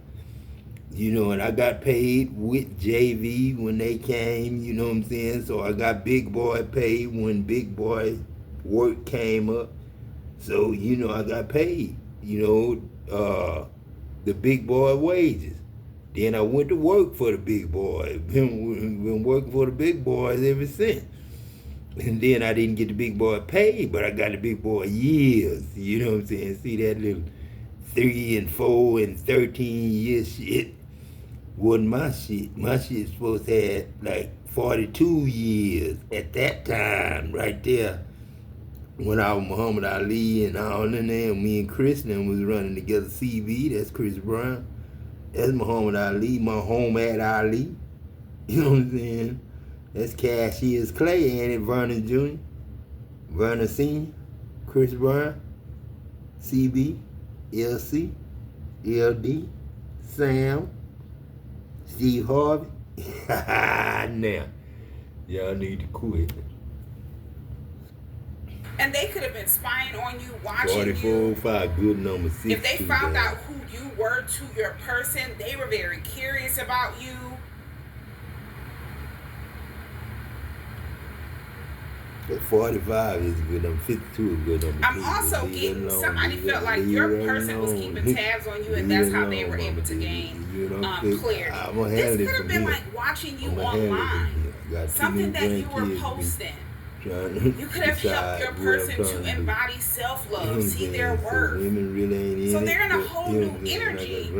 You know, and I got paid with JV when they came, you know what I'm saying? So I got big boy paid when big boy work came up. So, you know, I got paid, you know, the big boy wages. Then I went to work for the big boy. Been working for the big boys ever since. And then I didn't get the big boy paid, but I got the big boy years. You know what I'm saying? See that little 3 and 4 and 13 year shit wasn't my shit. My shit's supposed to have like 42 years at that time, right there. When I was Muhammad Ali and all in there, me and Chris and was running together. CV, that's Chris Brown. That's Muhammad Ali, my home at Ali. You know what I'm saying? That's Cashier's Clay, ain't it? Vernon Jr., Vernon Sr., Chris Brown, CB, LC, LD, Sam, Steve Harvey. Now, y'all need to quit. And they could have been spying on you, watching 44, 5, good number 6. If they found out who you were to your person, they were very curious about you. But 45 is a good number, 52 is a good number. I'm also getting, somebody felt like your person was keeping tabs on you, and that's how they were able to gain clarity. This could have been like watching you online. Something that you were posting. You could have helped your person to embody self-love, see their worth. So women really ain't in So it. they're in a whole new energy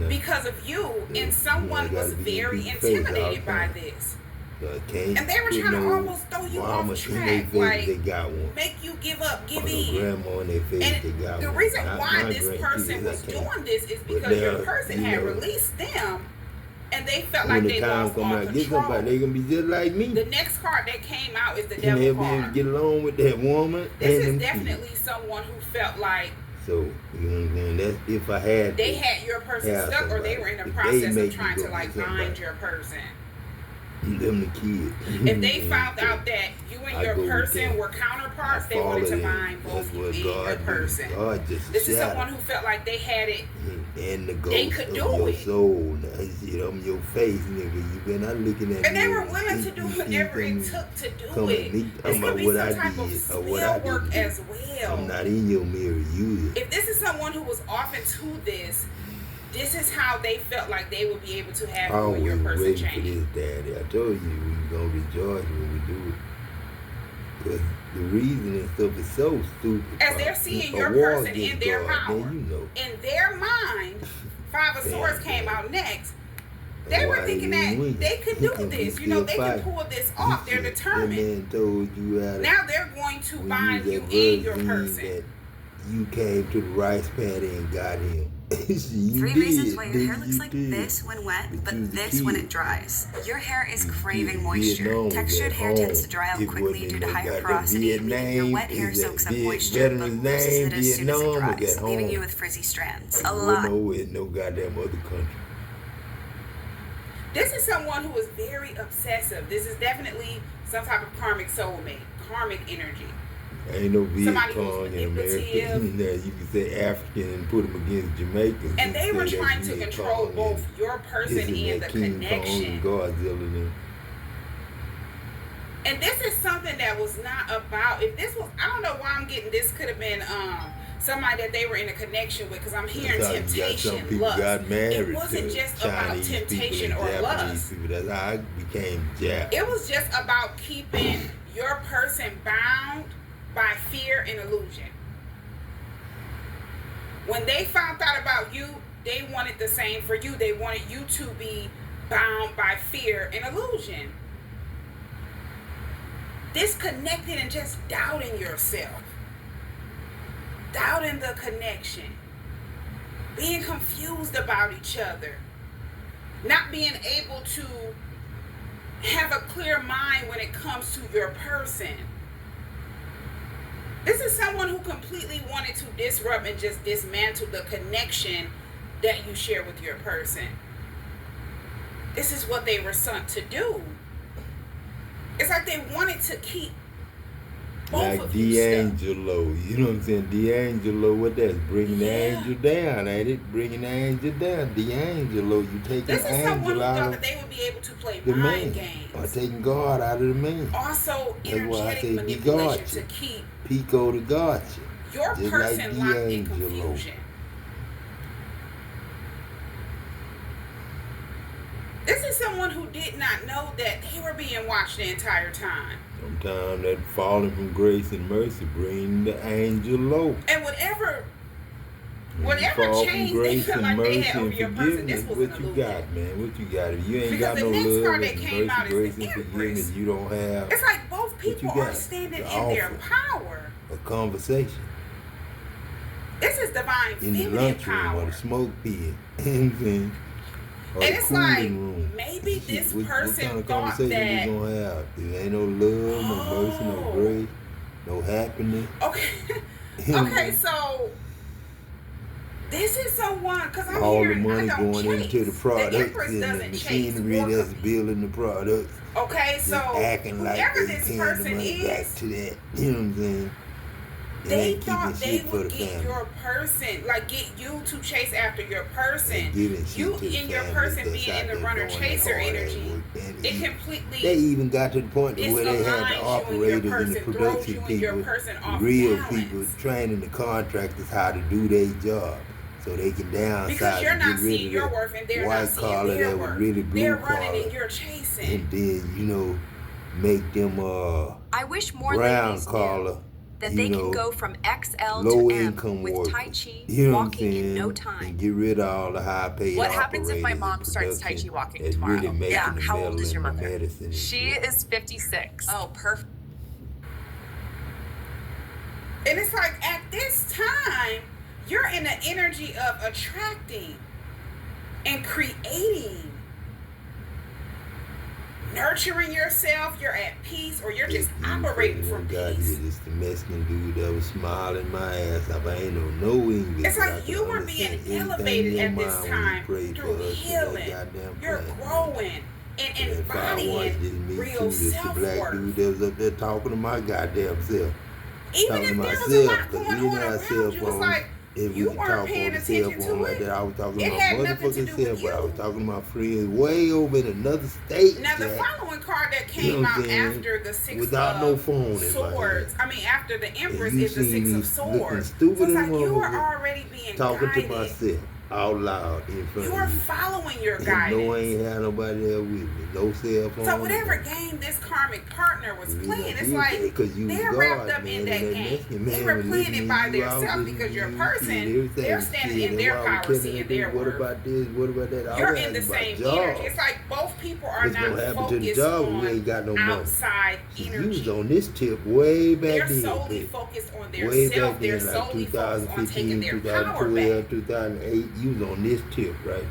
because of you, and someone was very intimidated by this. And they were trying to almost throw you off track, like they got one. make you give up, give in. Grandma in their face, And they got the one. reason Not why my this person was doing this is But because your they're, person you had know, released them, and they felt when like the they time lost come all out, get somebody, control. they gonna be just like me. The next card that came out is the Can devil they be able to card. get along with that woman? This and is them definitely someone who felt like kids? So, you know what I'm saying? That's if I had they to had your person have stuck, or they somebody. were in the If process they of make trying you to go like with somebody, bind your person. them the kids. If they found out that you and I your go with person them. were counterparts, I they wanted to follow them. bind both That's you what and God your do. person. God just This is shatter someone who felt like they had it. and the They ghost could of do your it. soul. Now, shit, I'm your face, nigga. You been not looking at me. And they were willing to do whatever it took to do it. This could be some type of spell work as well. I'm not in your mirror, you. If this is someone who was off into this is how they felt like they would be able to have you and your person waiting for change. this, Daddy. I told you we gonna rejoice when we do it. Because the reason and stuff is so stupid. As they're seeing A your war person in against their God, power. man, you know. In their mind, Five of Swords came out next. They were thinking that they could do this. You know, they could pull this off. They're determined. Man told you how to, Now they're going to bind you and your person. that you came to the rice paddy and got him. Three reasons why your hair looks like this when wet, but this when it dries. Your hair is craving moisture. Textured hair tends to dry out quickly due to higher porosity, meaning your wet hair soaks up moisture, but loses it as soon as it dries, leaving you with frizzy strands. A lot. No goddamn other country. This is someone who is very obsessive. This is definitely some type of karmic soulmate, karmic energy. Ain't no Viet Somebody who's Cong in America. manipulative. Now you can say African and put them against Jamaicans. And they were say trying that's to Viet control Cong both your person and the that King connection. Kong and Godzilla and them. And this is something that was not about, if this was, I don't know why I'm getting, this could have been somebody that they were in a connection with, because I'm hearing That's how you got some temptation, people lust. got married It wasn't to just Chinese about temptation people or and Japanese lust. people. That's how I became Jap. It was just about keeping your person bound by fear and illusion. When they found out about you, they wanted the same for you. They wanted you to be bound by fear and illusion. Disconnected and just doubting yourself. Doubting the connection. Being confused about each other. Not being able to have a clear mind when it comes to your person. This is someone who completely wanted to disrupt and just dismantle the connection that you share with your person. This is what they were sent to do. It's like they wanted to keep both like of you stuck. D'Angelo, you know what I'm saying? D'Angelo, what that's bringing the angel down, ain't it? Bringing the angel down. D'Angelo, you taking This the is someone who angel thought out that of they would be able to play the mind man, games. or taking God out of the man. Also, That's why I energetic say manipulation gotcha. to keep Pico to gotcha. your Just person like locked in D'Angelo. confusion. This is someone who did not know that they were being watched the entire time. Sometimes that falling from grace and mercy bring the angel low. And whatever Fall from change they grace felt and like they mercy had over and your person, this forgiveness. was What an you illusion. got, man? What you got? If you ain't Because got the no next love card that and came out mercy, is grace the and Empress. forgiveness, you don't have It's like both people you are got standing to in their offer. power. a conversation This is divine in the feminine lunchroom or power. the smoke pit. You know what I'm saying? Or And the it's cooling like, room. maybe Shit, this what person kind of thought conversation that- we gonna have? There ain't no love, no mercy, no grace, no happiness. Okay. Okay, so this is someone, because I'm All the hearing, money I don't going chase. into the products Empress and the doesn't chase machinery or that's compete. building the products. Okay, Just so acting like whoever they this paying the person money back is, to that. You know what I'm saying? they ain't thought keeping they shit for would the get family. your person, like get you to chase after your person. They giving shit You to the and your family person that's being out in the there runner doing that chaser hard ass energy, work. And it completely they even got to the point to where they had the misaligns you and your operators and the person, throws production you and your people, person the off real balance. people training the contractors how to do their job. So they can downsize Because you're and not get rid seeing of your the worth and they're white not seeing collar their that was worth. really blue They're collar. running and you're chasing. And then, you know, make them I wish more brown ladies collar. knew that they can go from XL low to M income with workers. Tai Chi, You know walking in no what I'm saying? time. And get rid of all the high paid What happens if my operators mom in starts Tai Chi production walking that's tomorrow? really making Yeah, the how old metal is your and the mother? medicine and She shit. is 56. Oh, perfect. And it's like at this time, you're in the energy of attracting and creating, nurturing yourself. You're at peace, or you're just operating from God, peace. this the Mexican dude that was smiling my ass off. I ain't know no English. It's but I like could you were understand being anything elevated your at this mind when you time prayed through for us in that healing. goddamn You're plant. growing and If I watched this embodying me real too, this the black self-worth. dude that was up there talking to my goddamn self. Even Talking if to there was a lot myself, because going we on didn't have around cell you, it's phones. like If we you could weren't talk paying on the cell attention phone to like it. that, I was talking It to my had nothing to motherfucking do self, with but I was you. talking to my friends way over in another state. Now the Jack. following card that You came know what out I'm saying? after the Six Without of no phone in my Swords, hand. I mean after the Empress And you is the see Six me of looking Swords. stupid So it's as like you are motherfucker, already being talking to guided. myself out loud in front You of are you. following your And guidance. no, I ain't had nobody there with me. No cell phone. So whatever game this karmic partner was playing, it's like they're wrapped up in that game. They were playing it by themselves because your person, they're standing in their power, seeing their What worth. about this? What about that? You're in the same energy. It's like both people are What's gonna not happen to the focused job? We ain't on got no money. outside You energy. was on this tip way back They're then. solely bitch. focused on their Way self. back They're then, like solely focused on taking 2015, their power 2012, back. 2008. You was on this tip right there.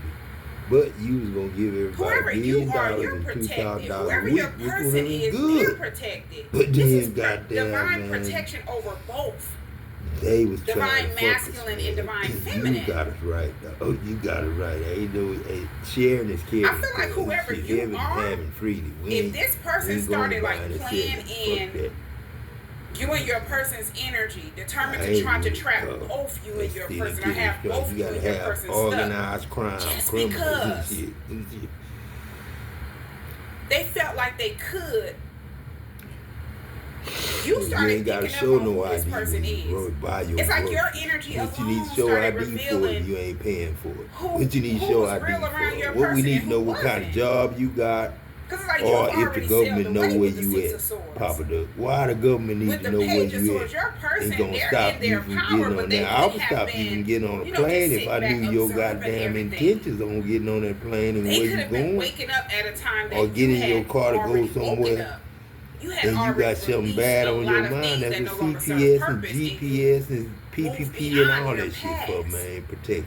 But you was gonna give Whoever everybody you $1 are, million you're and protected. $2,000 a Whoever week, your which person was is, good. they're protected. But This is then, goddamn, divine man, protection over both. they was trying Divine to fuck us, masculine and man. divine You feminine. got it right. Oh, you got it right. Ain't no sharing is caring. I feel like whoever you Heaven are, having freely. We if ain't- this we person ain't started going like behind the playing scenes. Fuck in that. you and your person's energy, determined I to ain't try to really trap tough. both you and your Still person, or getting have struck. both You you gotta and your have person stuck. organized crime, Just criminals because. and shit. They felt like they could. You You started ain't gotta picking show up on no who this ID person when you is. go buy your It's like groceries. your energy What you need alone to show started ID for revealing if you ain't paying for it. who- What you need to who show was ID real around your for. What we person need and to know who what kind of wasn't. job you got. Because it's like you Or if the already government sailed know away where with the you Six at, of Swords. Papa Duck. Why the government need With to the know where Page of you Swords, at? your person, It's gonna they're stop in you their from power, getting but on they there. I would could stop have you from been, getting on a you know, just plane if sit I back knew your observing goddamn everything. intentions on getting on that plane and They where could you have been going. waking up at a time that Or you getting in your had car to go already woken somewhere. up. You had And you already got something released bad a on lot your of mind. things That's that what no longer serve CPS and purpose, and you GPS and moved PPP and beyond all your that shit for, past. man. Protection.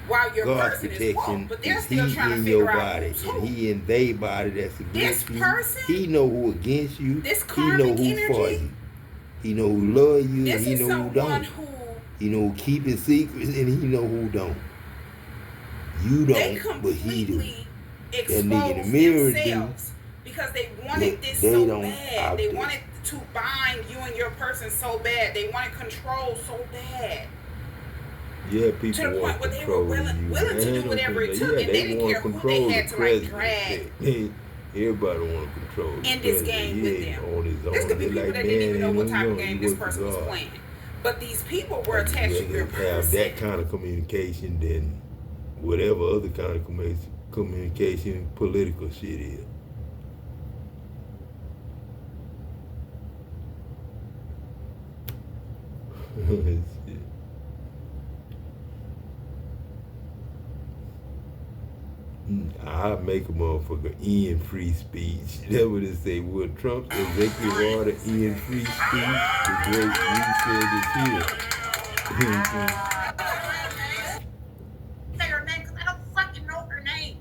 While your God's person is protection woke, but they're is still He trying to in figure your out body who's and who. He in they body that's This against you. person, He know who against you. this He know karmic who for energy, you. He know who love you this and He is know who someone don't. who He know who keeping secrets and He know who don't. You they don't, but He do. completely That nigga in the exposed mirror do. themselves because they wanted this They so don't bad. out They there. wanted to bind you and your person so bad. They wanted control so bad. Yeah, people To the point want where they were control willing you. to do Man, whatever it yeah, took, and they didn't want care who control they had the to like president. drag Everybody want to control the in this president. game He with ain't them. on his This own. could be They people like, that didn't even know man, what ain't type no of game young. this You work person was for God. playing. But these people were attached to You your rather have person. that kind of communication than whatever other kind of communication political shit is. Shit. I make a motherfucker end free speech. That's what it say. Would Trump's executive order end free speech? The great reset is here. Say her name because I don't fucking know her name.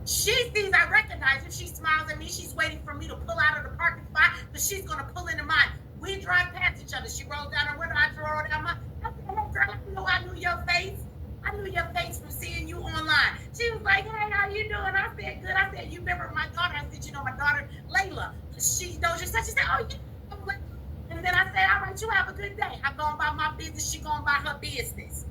She sees I recognize her. She smiles at me. She's waiting for me to pull out of the parking spot, but she's gonna pull into mine. We drive past each other. She rolls down her window. I roll down mine. I said, "Hey, girl, I knew your face. I knew your face from seeing you online." She was like, "Hey, how you doing?" I said, "Good." I said, "You remember my daughter?" I said, "You know my daughter, Layla. She knows your son." She said, "Oh, yeah." I'm like, and then I said, "All right, you have a good day." I'm going about my business. She going about her business.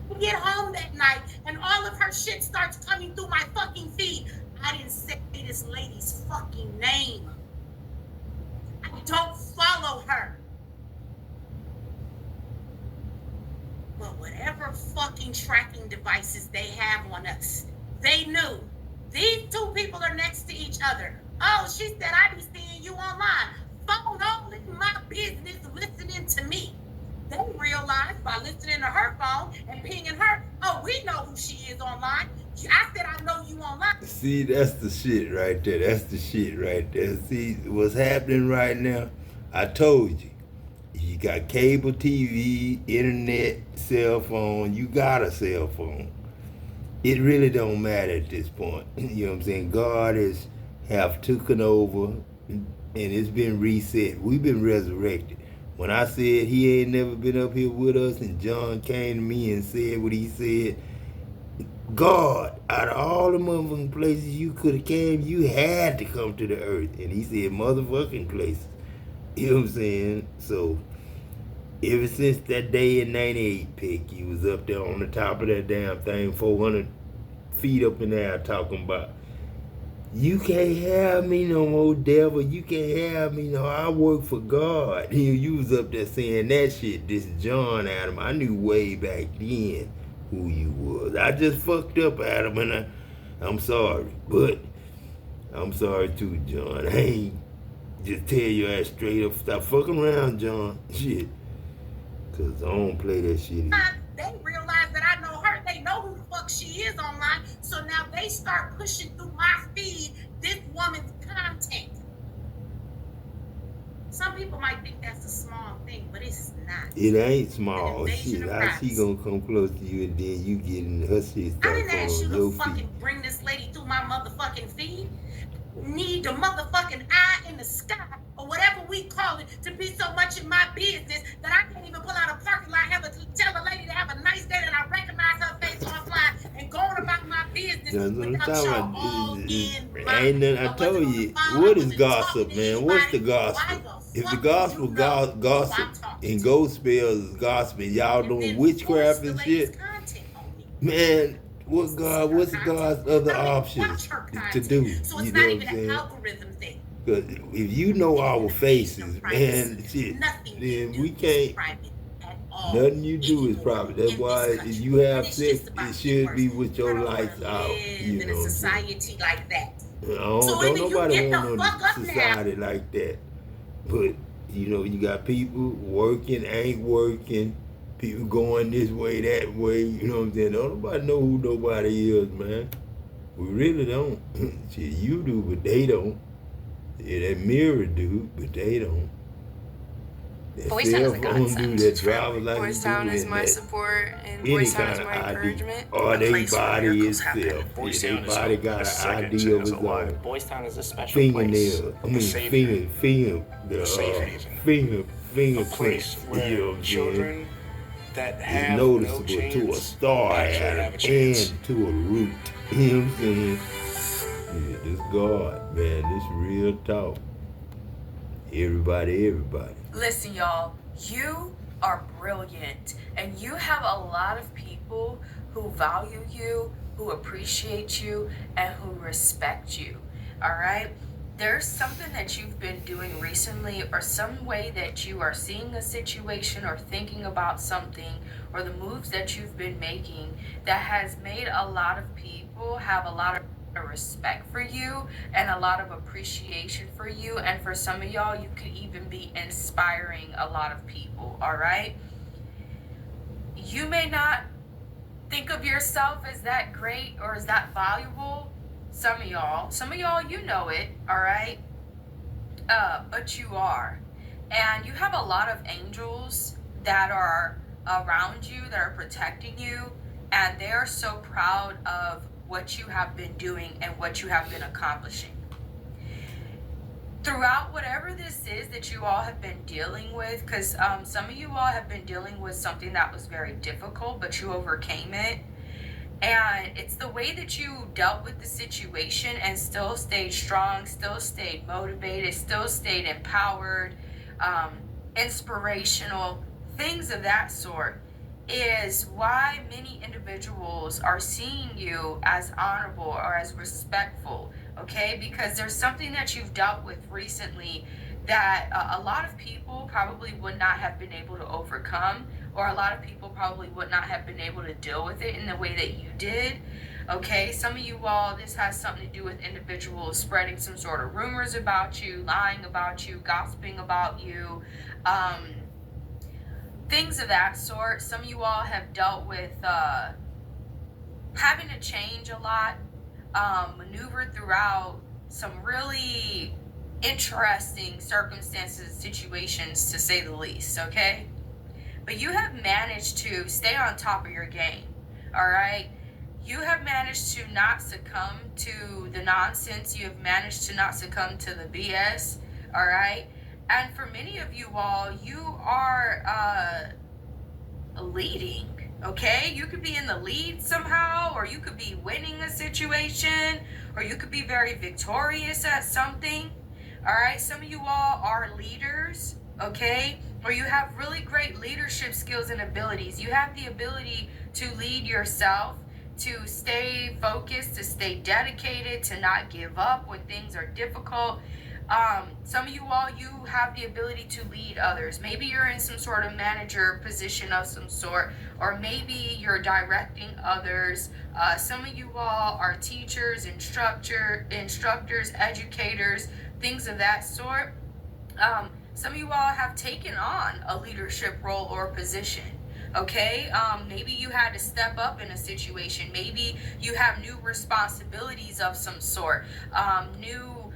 We get home that night, and all of her shit starts coming through my fucking feed. I didn't say this lady's fucking name. I don't follow her. But whatever fucking tracking devices they have on us, they knew. These two people are next to each other. Oh, she said, "I be seeing you online. Phone only, my business listening to me. They realized by listening to her phone and pinging her, oh, we know who she is online. I said I know you online. See, that's the shit right there. That's the shit right there. See, what's happening right now? I told you. You got cable TV, internet, cell phone. You got a cell phone. It really don't matter at this point. You know what I'm saying? God have taken over, and it's been reset. We've been resurrected. When I said he ain't never been up here with us, and John came to me and said what he said, God, out of all the motherfucking places you could have came, you had to come to the earth. And he said motherfucking places. You know what I'm saying? So, ever since that day in 98 pick, he was up there on the top of that damn thing, 400 feet up in there talking about, you can't have me no more, devil. You can't have me no. I work for God. You was up there saying that shit, this John Adam. I knew way back then who you was. I just fucked up, Adam, and I'm sorry. But I'm sorry too, John. I ain't just tell your ass straight up, stop fucking around, John. Shit. Cause I don't play that shit either. They realize that I know her. They know who the fuck she is online. So now they start pushing through my feed this woman's content. Some people might think that's a small thing, but it's not. It ain't small. Shit, how she gonna come close to you and then you get in her shit I didn't ask you to feet. fucking bring this lady through my motherfucking feed. Need the motherfucking eye in the sky or whatever we call it to be so much in my business that I can't even pull out a parking lot, tell a lady to have a nice day that I recognize her face offline and go on about my business without y'all all in my ain't nothing. I told you, what is gossip, man? What's the gossip? If the gospel gossip and ghost spells is gossip and y'all doing witchcraft and shit, man, what's God's other options to do? So it's You not know even what I'm an saying? algorithm thing. Because if you know our faces, man, shit, then we can't. Nothing you do is private. That's why if you have sex, it should be with your lights out. You In know a what I'm saying? society like that. Don't nobody want no society like that. But you know, you got people working, ain't working, people going this way, that way. You know what I'm saying? Don't nobody know who nobody is, man. We really don't. Shit, you do, but they don't. Yeah, that mirror do, but they don't. That Boys Town is a cell phone godsend. do, that driver's license Boys Town do, is and my that support, and any Boys Town kind is of my ID. encouragement. Or they body itself. Boys Yeah, Town they is body a got an second ID to of its us alive. own. Boys Town is a special place. Fingernail. I mean, Safe fingerprint. place where You know what I'm children that It's have noticeable no to a chance star actually Adam, have a chance. and to a root. You know what I'm saying? Yeah, this God, man, this real talk. Everybody. Listen, y'all, you are brilliant, and you have a lot of people who value you, who appreciate you, and who respect you. All right? There's something that you've been doing recently, or some way that you are seeing a situation or thinking about something, or the moves that you've been making that has made a lot of people have a lot of respect for you and a lot of appreciation for you. And for some of y'all, you could even be inspiring a lot of people. All right? You may not think of yourself as that great or as that valuable. Some of y'all, you know it, all right? But you are. And you have a lot of angels that are around you, that are protecting you, and they are so proud of what you have been doing and what you have been accomplishing. Throughout whatever this is that you all have been dealing with, because some of you all have been dealing with something that was very difficult, but you overcame it. And it's the way that you dealt with the situation and still stayed strong, still stayed motivated, still stayed empowered, inspirational, things of that sort, is why many individuals are seeing you as honorable or as respectful, okay? Because there's something that you've dealt with recently that a lot of people probably would not have been able to overcome, or a lot of people probably would not have been able to deal with it in the way that you did. Okay, some of you all, this has something to do with individuals spreading some sort of rumors about you, lying about you, gossiping about you, things of that sort. Some of you all have dealt with having to change a lot, maneuvered throughout some really interesting circumstances, situations, to say the least, okay? But you have managed to stay on top of your game, all right? You have managed to not succumb to the nonsense. You have managed to not succumb to the BS, all right? And for many of you all, you are leading, okay? You could be in the lead somehow, or you could be winning a situation, or you could be very victorious at something, all right? Some of you all are leaders, okay? Or you have really great leadership skills and abilities. You have the ability to lead yourself, to stay focused, to stay dedicated, to not give up when things are difficult. Some of you all, you have the ability to lead others. Maybe you're in some sort of manager position of some sort, or maybe you're directing others. Some of you all are teachers, instructors, educators, things of that sort. Some of you all have taken on a leadership role or position. Okay, maybe you had to step up in a situation. Maybe you have new responsibilities of some sort, new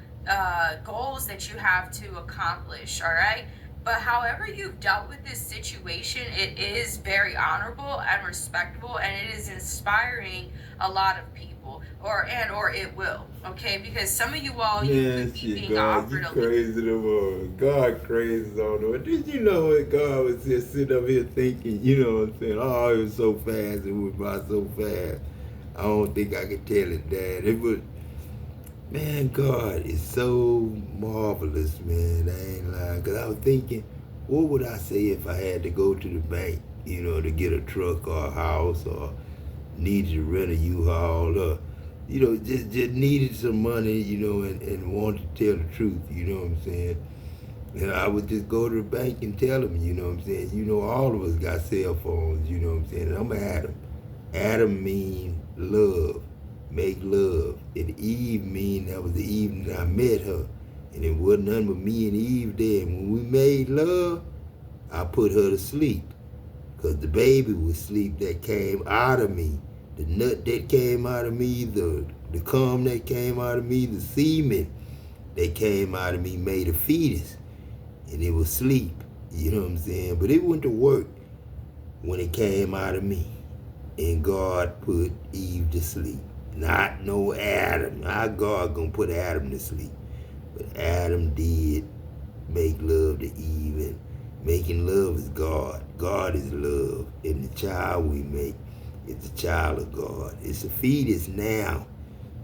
goals that you have to accomplish, all right? But however you've dealt with this situation, it is very honorable and respectable, and it is inspiring a lot of people, or it will, okay? Because some of you all, you could be being God, you offered crazy no more. God crazy on the. Did you know what God was just sitting up here thinking? You know what I'm saying? Oh, it was so fast. It went by so fast. I don't think I could tell it, Dad. It was. Man, God is so marvelous, man. I ain't lying. Because I was thinking, what would I say if I had to go to the bank, you know, to get a truck or a house, or needed to rent a U-Haul, or, you know, just needed some money, you know, and wanted to tell the truth, you know what I'm saying? And I would just go to the bank and tell them, you know what I'm saying? You know, all of us got cell phones, you know what I'm saying? And I'm Adam. Adam means love. Make love. And Eve mean that was the evening I met her. And it wasn't nothing but me and Eve there. And when we made love, I put her to sleep. Because the baby was asleep that came out of me. The nut that came out of me, the cum that came out of me, the semen that came out of me made a fetus. And it was sleep. You know what I'm saying? But it went to work when it came out of me. And God put Eve to sleep. Not no Adam. Not God gonna put Adam to sleep. But Adam did make love to Eve, and making love is God. God is love. And the child we make is the child of God. It's a fetus now,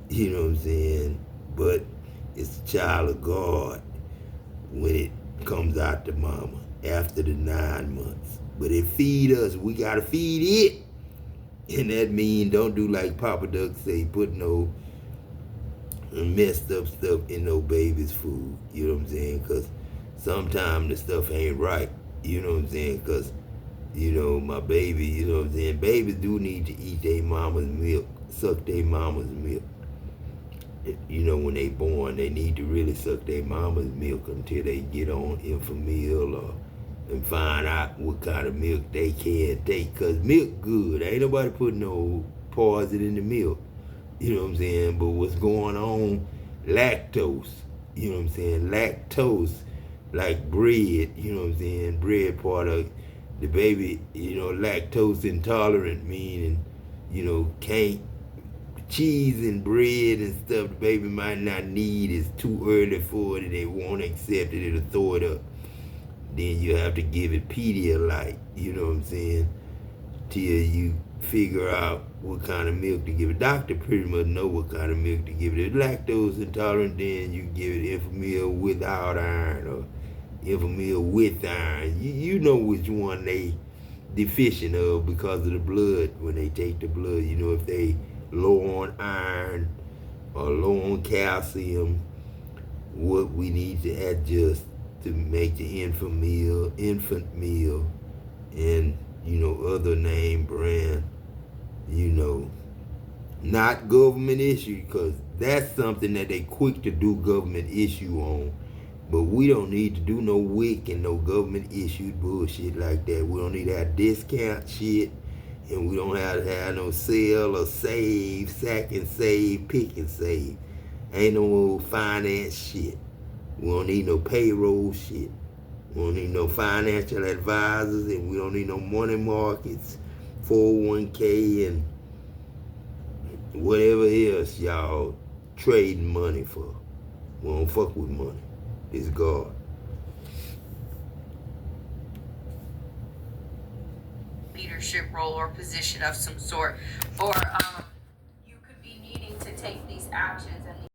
you know what I'm saying? But it's the child of God when it comes out to mama after the 9 months. But it feed us. We gotta feed it. And that mean don't do like Papa Duck say, put no messed up stuff in no baby's food. You know what I'm saying? Because sometimes the stuff ain't right. You know what I'm saying? Because, you know, my baby, you know what I'm saying? Babies do need to eat their mama's milk, suck their mama's milk. You know, when they born, they need to really suck their mama's milk until they get on Infamil or and find out what kind of milk they can take. Because milk good. Ain't nobody putting no poison in the milk. You know what I'm saying? But what's going on, lactose. You know what I'm saying? Lactose, like bread. You know what I'm saying? Bread part of the baby, you know, lactose intolerant, meaning, you know, can't, cheese and bread and stuff the baby might not need. It's too early for it and they won't accept it. It'll throw it up. Then you have to give it Pedialyte, you know what I'm saying, till you figure out what kind of milk to give it. Doctor pretty much know what kind of milk to give it. If lactose intolerant, then you give it Infamil without iron or Infamil with iron. You know which one they deficient of because of the blood when they take the blood. You know, if they low on iron or low on calcium, what we need to adjust to make the infant meal, and, you know, other name brand, you know, not government issue, because that's something that they quick to do government issue on. But we don't need to do no WIC and no government issued bullshit like that. We don't need to have discount shit, and we don't have to have no sell or save, sack and save, pick and save. Ain't no old finance shit. We don't need no payroll shit. We don't need no financial advisors, and we don't need no money markets, 401k, and whatever else y'all trading money for. We don't fuck with money. It's God. Leadership role or position of some sort, or